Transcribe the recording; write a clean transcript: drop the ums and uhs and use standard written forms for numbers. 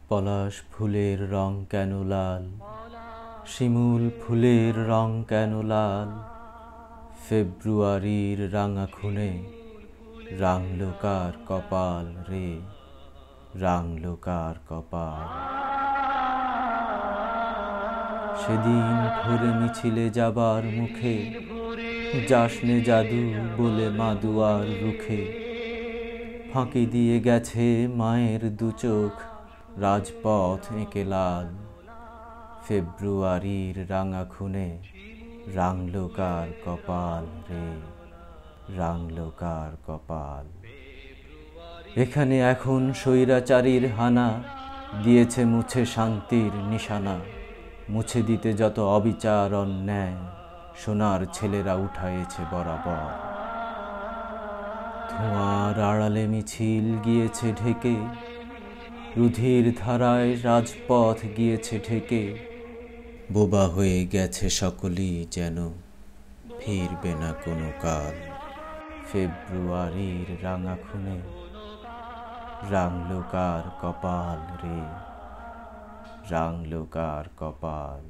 পলাশ ফুলের রং কেন লাল, শিমুল ফুলের রং কেন লাল, ফেব্রুয়ারির রাঙা খুনে রাঙলো কার কপাল রে, রাঙলো কার কপাল। সেদিন ভোরে মিছিলে যাবার মুখে যাসনে জাদু বলে মা দুয়ার রুখে, ফাঁকি দিয়ে গেছে মায়ের দু চোখ রাজপথ এঁকে লাল। ফেব্রুয়ারির রাঙা খুনে রাঙলো কার কপাল রে, রাঙলো কার কপাল। এখানে এখন স্বৈরাচারীর হানা দিয়েছে মুছে শান্তির নিশানা, মুছে দিতে যত অবিচার অন্যায় সোনার ছেলেরা উঠায়েছে বরাবর। ধোঁয়ার আড়ালে মিছিল গিয়েছে ঢেকে, রুধির ধারায় রাজপথ গিয়েছে ঢেকে, বোবা হয়ে গেছে সকলেই যেন ফিরবে না কোনো কাল। ফেব্রুয়ারির রাঙা খুনে রাঙলো কার কপাল রে, রাঙলো কার কপাল।